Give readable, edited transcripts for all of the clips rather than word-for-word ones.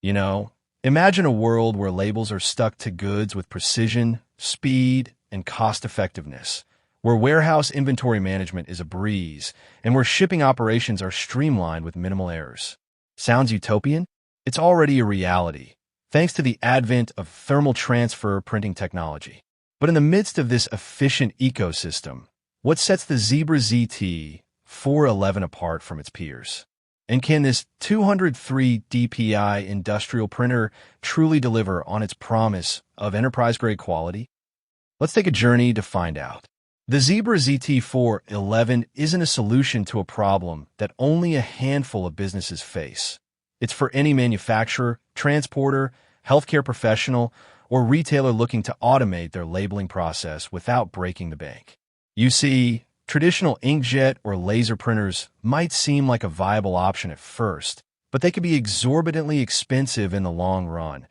You know, imagine a world where labels are stuck to goods with precision, speed, and cost-effectiveness, where warehouse inventory management is a breeze, and where shipping operations are streamlined with minimal errors. Sounds utopian? It's already a reality, thanks to the advent of thermal transfer printing technology. But in the midst of this efficient ecosystem, what sets the ZEBRA ZT411 apart from its peers? And can this 203 DPI industrial printer truly deliver on its promise of enterprise-grade quality? Let's take a journey to find out. The ZEBRA ZT411 isn't a solution to a problem that only a handful of businesses face. It's for any manufacturer, transporter, healthcare professional, or retailer looking to automate their labeling process without breaking the bank. You see, traditional inkjet or laser printers might seem like a viable option at first, but they could be exorbitantly expensive in the long run,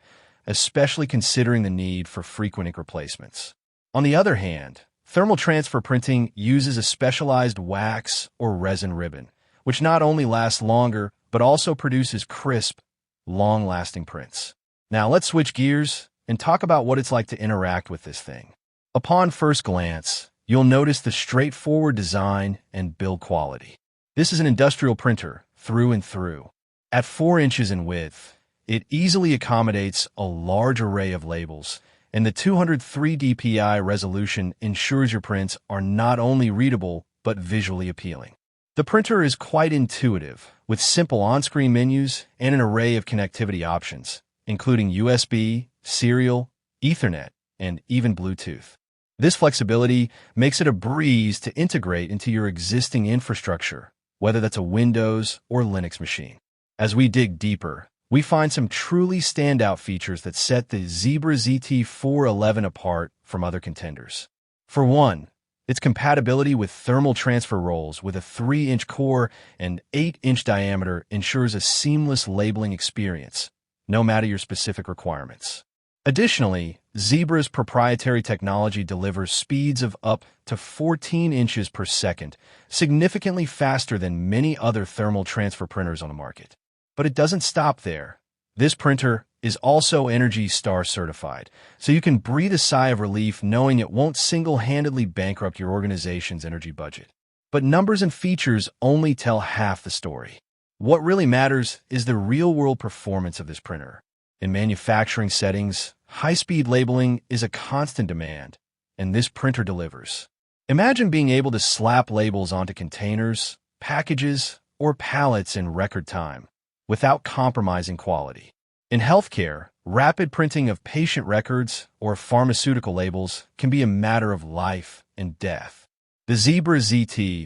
especially considering the need for frequent ink replacements. On the other hand, thermal transfer printing uses a specialized wax or resin ribbon, which not only lasts longer, but also produces crisp, long-lasting prints. Now let's switch gears and talk about what it's like to interact with this thing. Upon first glance, you'll notice the straightforward design and build quality. This is an industrial printer through and through. At 4 inches in width, it easily accommodates a large array of labels, and the 203 DPI resolution ensures your prints are not only readable, but visually appealing. The printer is quite intuitive, with simple on-screen menus and an array of connectivity options, including USB, serial, Ethernet, and even Bluetooth. This flexibility makes it a breeze to integrate into your existing infrastructure, whether that's a Windows or Linux machine. As we dig deeper, we find some truly standout features that set the ZEBRA ZT411 apart from other contenders. For one, its compatibility with thermal transfer rolls with a 3-inch core and 8-inch diameter ensures a seamless labeling experience, no matter your specific requirements. Additionally, ZEBRA's proprietary technology delivers speeds of up to 14 inches per second, significantly faster than many other thermal transfer printers on the market. But it doesn't stop there. This printer is also ENERGY STAR certified, so you can breathe a sigh of relief knowing it won't single-handedly bankrupt your organization's energy budget. But numbers and features only tell half the story. What really matters is the real-world performance of this printer. In manufacturing settings, high-speed labeling is a constant demand, and this printer delivers. Imagine being able to slap labels onto containers, packages, or pallets in record time, without compromising quality. In healthcare, rapid printing of patient records or pharmaceutical labels can be a matter of life and death. The ZEBRA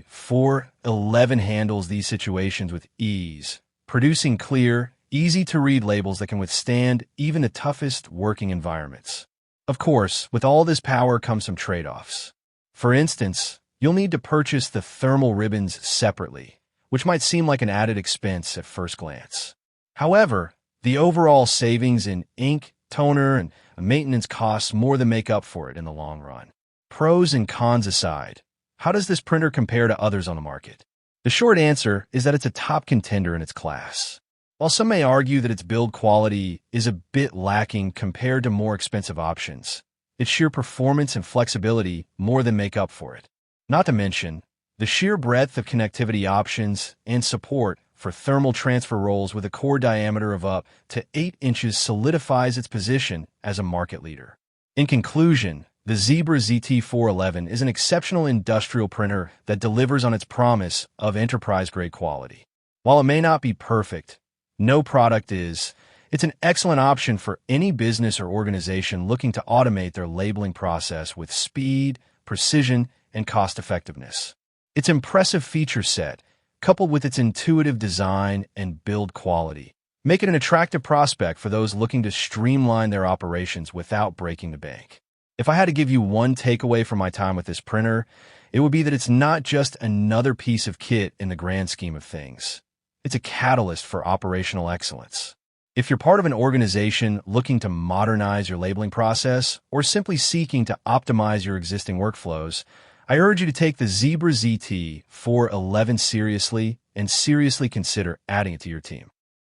ZT411 handles these situations with ease, producing clear, easy-to-read labels that can withstand even the toughest working environments. Of course, with all this power comes some trade-offs. For instance, you'll need to purchase the thermal ribbons separately, which might seem like an added expense at first glance. However, the overall savings in ink, toner, and maintenance costs more than make up for it in the long run. Pros and cons aside, how does this printer compare to others on the market? The short answer is that it's a top contender in its class. While some may argue that its build quality is a bit lacking compared to more expensive options, its sheer performance and flexibility more than make up for it. Not to mention, the sheer breadth of connectivity options and support for thermal transfer rolls with a core diameter of up to 8 inches solidifies its position as a market leader. In conclusion, the ZEBRA ZT411 is an exceptional industrial printer that delivers on its promise of enterprise-grade quality. While it may not be perfect, no product is. It's an excellent option for any business or organization looking to automate their labeling process with speed, precision, and cost-effectiveness. Its impressive feature set, coupled with its intuitive design and build quality, make it an attractive prospect for those looking to streamline their operations without breaking the bank. If I had to give you one takeaway from my time with this printer, it would be that it's not just another piece of kit in the grand scheme of things. It's a catalyst for operational excellence. If you're part of an organization looking to modernize your labeling process or simply seeking to optimize your existing workflows, I urge you to take the ZEBRA ZT411 seriously and seriously consider adding it to your team.